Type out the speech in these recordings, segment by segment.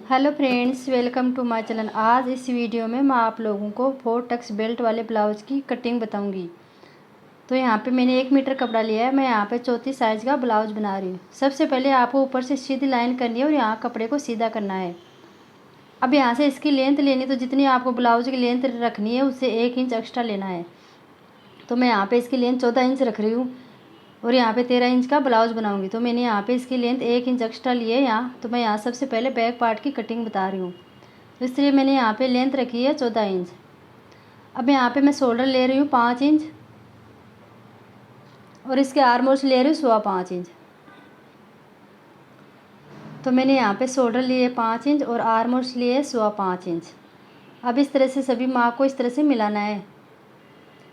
Hello friends, welcome to my channel. आज इस video में मैं आप लोगों को 4 टक्स बेल्ट वाले ब्लाउज़ की कटिंग बताऊंगी। तो यहाँ पे मैंने 1 मीटर कपड़ा लिया है। मैं यहाँ पे 34 साइज़ का ब्लाउज़ बना रही हूँ। सबसे पहले आपको ऊपर से सीधी लाइन करनी है और यहाँ कपड़े को सीधा करना है। अब यहाँ से इसकी लेंथ लेनी, तो जितनी आपको ब्लाउज़ की लेंथ रखनी है उससे 1 इंच एक्स्ट्रा लेना है। तो मैं यहाँ पर इसकी लेंथ 14 इंच रख रही हूँ और यहाँ पे 13 इंच का ब्लाउज़ बनाऊंगी। तो मैंने यहाँ पे इसकी लेंथ 1 इंच एक्स्ट्रा ली है यहाँ। तो मैं यहाँ सबसे पहले बैक पार्ट की कटिंग बता रही हूँ। तो इसलिए मैंने यहाँ पे लेंथ रखी है 14 इंच। अब यहाँ पे मैं शोल्डर ले रही हूँ 5 इंच और इसके आर्म होल्स ले रही हूँ 5.25 इंच। तो मैंने यहाँ पे शोल्डर लिए 5 इंच और आर्म होल्स लिए 5.25 इंच। अब इस तरह से सभी मार्क को इस तरह से मिलाना है,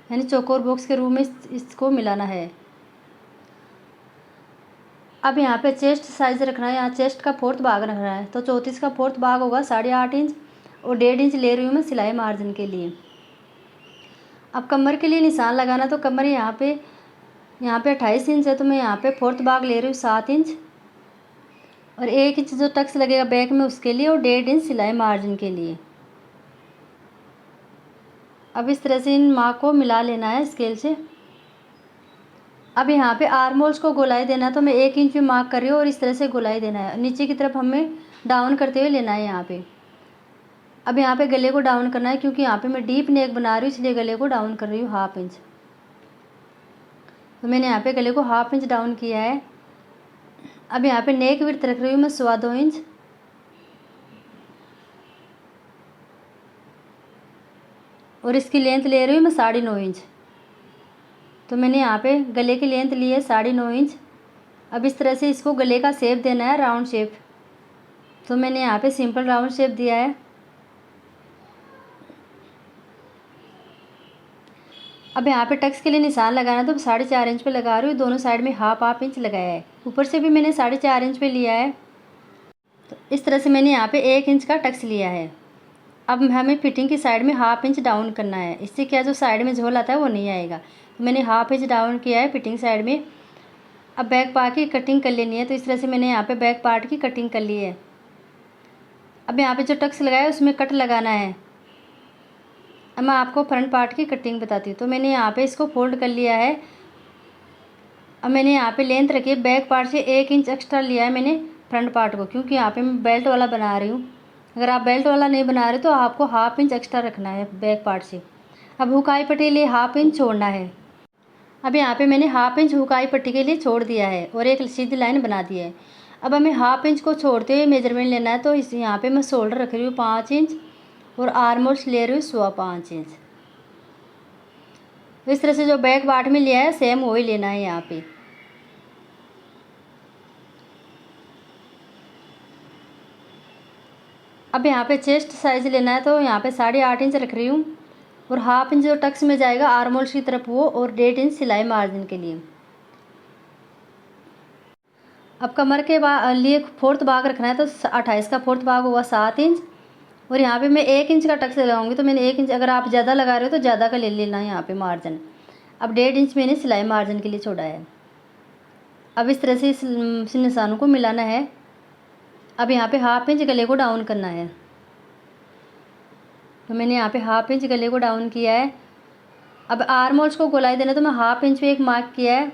यानी चौकोर बॉक्स के रूप में इसको मिलाना है। अब यहाँ पे चेस्ट साइज़ रखना है। यहाँ चेस्ट का 4th भाग रखना है। तो 34 का 4th भाग होगा 8.5 इंच और 1.5 इंच ले रही हूँ मैं सिलाई मार्जिन के लिए। अब कमर के लिए निशान लगाना, तो कमर यहाँ पे 28 इंच है। तो मैं यहाँ पे 4th भाग ले रही हूँ 7 इंच और 1 इंच जो टक्स लगेगा बैक में उसके लिए और 1.5 इंच सिलाई मार्जिन के लिए। अब इस तरह से इन मार्क को मिला लेना है स्केल से। अब यहाँ पे आर्म होल्स को गोलाई देना है। तो मैं 1 इंच भी मार्क कर रही हूँ और इस तरह से गोलाई देना है। नीचे की तरफ हमें डाउन करते हुए लेना है यहाँ पे। अब यहाँ पे गले को डाउन करना है, क्योंकि यहाँ पे मैं डीप नेक बना रही हूँ इसलिए गले को डाउन कर रही हूँ 1/2 इंच। तो मैंने यहाँ पे गले को 1/2 इंच डाउन किया है। अब यहाँ पे नेक विड्थ रख रही हूँ मैं 2.25 इंच और इसकी लेंथ ले रही हूँ मैं 9.5 इंच। तो मैंने यहाँ पे गले की लेंथ ली है 9.5 इंच। अब इस तरह से इसको गले का शेप देना है, राउंड शेप। तो मैंने यहाँ पे सिंपल राउंड शेप दिया है। अब यहाँ पे टक्स के लिए निशान लगाना, तो 4.5 इंच पे लगा रही हूँ। दोनों साइड में 1/2 इंच लगाया है। ऊपर से भी मैंने 4.5 इंच पे लिया है। तो इस तरह से मैंने यहाँ पे 1 इंच का टक्स लिया है। अब हमें फिटिंग की साइड में 1/2 इंच डाउन करना है। इससे क्या, जो साइड में झोल आता है वो नहीं आएगा। तो मैंने 1/2 इंच डाउन किया है फिटिंग साइड में। अब बैक पार्ट की कटिंग कर लेनी है। तो इस तरह से मैंने यहाँ पे बैक पार्ट की कटिंग कर ली है। अब यहाँ पे जो टक्स लगाया है उसमें कट लगाना है। अब मैं आपको फ्रंट पार्ट की कटिंग बताती हूँ। तो मैंने यहाँ पे इसको फोल्ड कर लिया है। अब मैंने यहाँ पे लेंथ रखी है, बैक पार्ट से 1 इंच एक्स्ट्रा लिया है मैंने फ्रंट पार्ट को, क्योंकि यहाँ पे मैं बेल्ट वाला बना रही हूँ। अगर आप बेल्ट वाला नहीं बना रहे तो आपको 1/2 इंच एक्स्ट्रा रखना है बैक पार्ट से। अब हुकाई पट्टी के लिए 1/2 इंच छोड़ना है। अब यहाँ पे मैंने 1/2 इंच हुकाई पट्टी के लिए छोड़ दिया है और एक सीधी लाइन बना दी है। अब हमें 1/2 इंच को छोड़ते हुए मेजरमेंट लेना है। तो इस यहाँ पे मैं शोल्डर रख रही हूँ 5 इंच और आर्म होल्स ले रही हूँ 5.25 इंच। तो इस तरह से जो बैक पार्ट में लिया है सेम वही लेना है यहाँ पे। अब यहाँ पे चेस्ट साइज़ लेना है। तो यहाँ पे 8.5 इंच रख रही हूँ और 1/2 इंच जो टक्स में जाएगा आर्म होल्स की तरफ वो और 1.5 इंच सिलाई मार्जिन के लिए। अब कमर के लिए 4th भाग रखना है। तो 28 का 4th भाग होगा 7 इंच और यहाँ पे मैं 1 इंच का टक्स लगाऊंगी। तो मैंने 1 इंच, अगर आप ज़्यादा लगा रहे हो तो ज़्यादा का ले लेना है यहाँ पे मार्जिन। अब 1.5 इंच मैंने सिलाई मार्जिन के लिए छोड़ा है। अब इस तरह से इस निशानों को मिलाना है। अब यहाँ पे 1/2 इंच गले को डाउन करना है। तो मैंने यहाँ पे 1/2 इंच गले को डाउन किया है। अब आर्म होल्स को गोलाई देना, तो मैं 1/2 इंच पे एक मार्क किया है।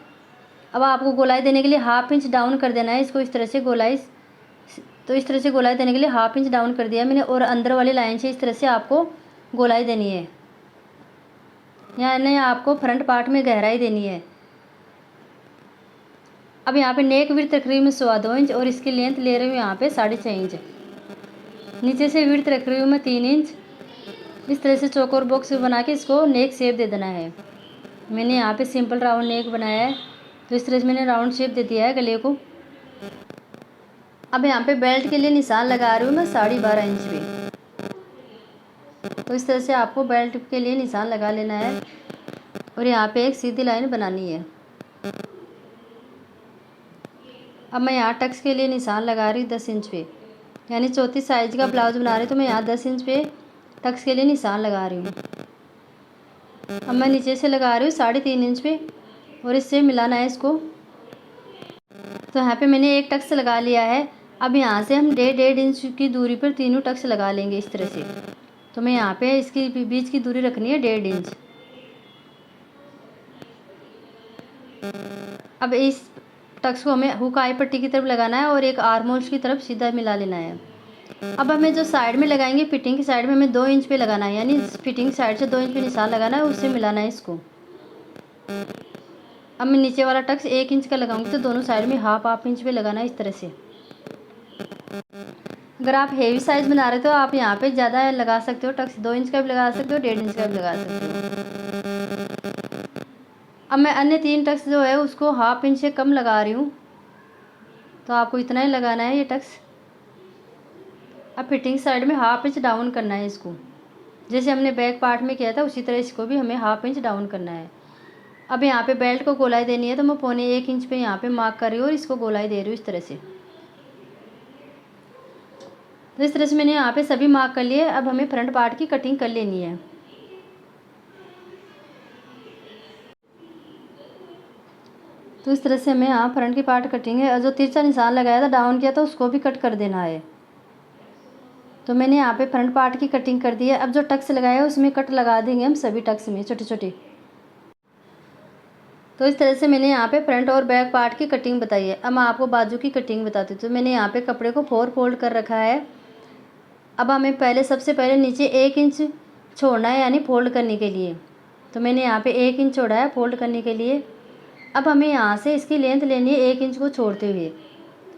अब आपको गोलाई देने के लिए 1/2 इंच डाउन कर देना है इसको, इस तरह से गोलाई। तो इस तरह से गोलाई देने के लिए 1/2 इंच डाउन कर दिया मैंने और अंदर वाली लाइन से इस तरह से आपको गोलाई देनी है, यानी आपको फ्रंट पार्ट में गहराई देनी है। अब यहाँ पे नेक विड्थ रख रही हूँ मैं 2.25 इंच और इसकी लेंथ ले रही हूँ यहाँ पे 6.5 इंच। नीचे से विड्थ रख रही हूँ मैं 3 इंच। इस तरह से चौकोर बॉक्स बना के इसको नेक शेप दे देना है। मैंने यहाँ पे सिंपल राउंड नेक बनाया है। तो इस तरह से मैंने राउंड शेप दे दिया है गले को। अब यहाँ पे बेल्ट के लिए निशान लगा रही हूँ मैं 12.5 इंच पे। तो इस तरह से आपको बेल्ट के लिए निशान लगा लेना है और यहाँ पे एक सीधी लाइन बनानी है। अब मैं यहाँ टक्स के लिए निशान लगा रही हूँ 10 इंच पे, यानी 34 साइज़ का ब्लाउज बना रही हूँ। तो मैं यहाँ 10 इंच पे टक्स के लिए निशान लगा रही हूँ। अब मैं नीचे से लगा रही हूँ 3.5 इंच पे और इससे मिलाना है इसको। तो यहाँ पे मैंने एक टक्स लगा लिया है। अब यहाँ से हम 1.5 इंच की दूरी पर तीनों टक्स लगा लेंगे इस तरह से। तो मैं यहाँ पे इसकी बीच की दूरी रखनी है 1.5 इंच। अब इस टक्स को हमें हुक आई पट्टी की तरफ लगाना है और एक आर्म होल्स की तरफ सीधा मिला लेना है। अब हमें जो साइड में लगाएंगे, फिटिंग की साइड में हमें 2 इंच पे लगाना है, यानी फिटिंग साइड से 2 इंच पे निशान लगाना है, उससे मिलाना है इसको। अब मैं नीचे वाला टक्स 1 इंच का लगाऊंगी, तो दोनों साइड में हाफ इंच पे लगाना है इस तरह से। अगर आप हेवी साइज़ बना रहे हो तो आप यहाँ पे ज़्यादा लगा सकते हो टक्स, 2 इंच का भी लगा सकते हो, 1.5 इंच का भी लगा सकते हो। अब मैं अन्य 3 टक्स जो है उसको हाफ इंच से कम लगा रही हूँ, तो आपको इतना ही लगाना है ये टक्स। अब फिटिंग साइड में हाफ इंच डाउन करना है इसको, जैसे हमने बैक पार्ट में किया था उसी तरह इसको भी हमें हाफ इंच डाउन करना है। अब यहाँ पे बेल्ट को गोलाई देनी है, तो मैं 1.25 इंच पे यहाँ पे मार्क कर रही हूँ और इसको गोलाई दे रही हूँ इस तरह से। तो इस तरह से मैंने यहाँ पे सभी मार्क कर लिए। अब हमें फ्रंट पार्ट की कटिंग कर लेनी है। तो इस तरह से हमें यहाँ फ्रंट की पार्ट कटिंग है, और जो तिरछा निशान लगाया था डाउन किया था उसको भी कट कर देना है। तो मैंने यहाँ पे फ्रंट पार्ट की कटिंग कर दी है। अब जो टक्स लगाया है उसमें कट लगा देंगे हम सभी टक्स में छोटे छोटे। तो इस तरह से मैंने यहाँ पे फ्रंट और बैक पार्ट की कटिंग बताई है। अब मैं आपको बाजू की कटिंग बताती हूँ। तो मैंने यहाँ पे कपड़े को 4 फोल्ड कर रखा है। अब हमें सबसे पहले नीचे 1 इंच छोड़ना है, यानी फोल्ड करने के लिए। तो मैंने यहाँ पे 1 इंच छोड़ा है फोल्ड करने के लिए। अब हमें यहाँ से इसकी लेंथ लेनी है 1 इंच को छोड़ते हुए।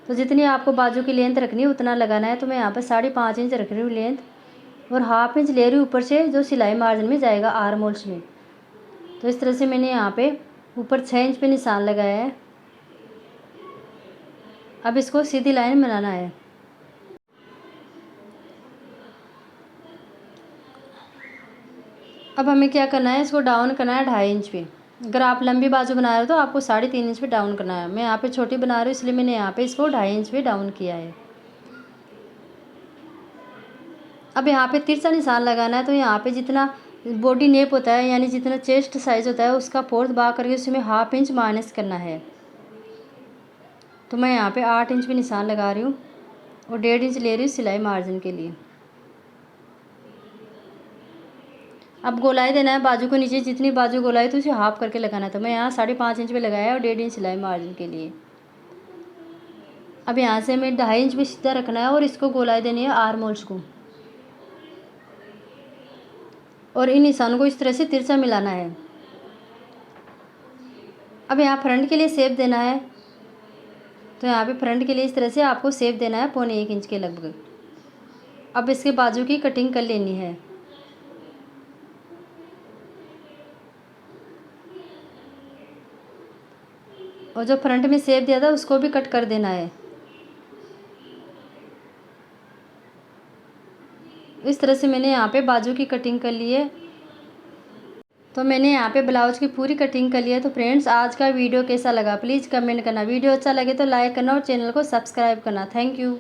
तो जितनी आपको बाजू की लेंथ रखनी है उतना लगाना है। तो मैं यहाँ पर 5.5 इंच रख रही हूँ लेंथ, और हाफ इंच ले रही हूँ ऊपर से जो सिलाई मार्जिन में जाएगा आर्म होल्स में। तो इस तरह से मैंने यहाँ पे ऊपर 6 इंच पे निशान लगाया है। अब इसको सीधी लाइन बनाना है। अब हमें क्या करना है, इसको डाउन करना है 2.5 इंच पे। अगर आप लंबी बाजू बना रहे हो तो आपको 3.5 इंच पे डाउन करना है। मैं यहाँ पे छोटी बना रही हूँ इसलिए मैंने यहाँ पे इसको 2.5 इंच पे डाउन किया है। अब यहाँ पे तिरछा निशान लगाना है। तो यहाँ पे जितना बॉडी नेप होता है, यानी जितना चेस्ट साइज़ होता है, उसका 4th भाग करके उसमें हाफ इंच माइनस करना है। तो मैं यहाँ पे 8 इंच पे निशान लगा रही हूँ और 1.5 इंच ले रही हूँ सिलाई मार्जिन के लिए। अब गोलाई देना है बाजू को, नीचे जितनी बाजू गोलाई तो उसे हाफ करके लगाना है। तो मैं यहाँ 5.5 इंच पे लगाया और 1.5 इंच सिलाई मार्जिन के लिए। अब यहाँ से हमें 2.5 इंच पे सीधा रखना है और इसको गोलाई देनी है आर्म होल्स को, और इन निशानों को इस तरह से तिरछा मिलाना है। अब यहाँ फ्रंट के लिए शेप देना है। तो यहाँ पे फ्रंट के लिए इस तरह से आपको शेप देना है 1.25 इंच के लगभग। अब इसके बाजू की कटिंग कर लेनी है। और जो फ्रंट में शेप दिया था उसको भी कट कर देना है। इस तरह से मैंने यहाँ पे बाजू की कटिंग कर ली है। तो मैंने यहाँ पे ब्लाउज की पूरी कटिंग कर ली है। तो फ्रेंड्स, आज का वीडियो कैसा लगा प्लीज़ कमेंट करना। वीडियो अच्छा लगे तो लाइक करना और चैनल को सब्सक्राइब करना। Thank you.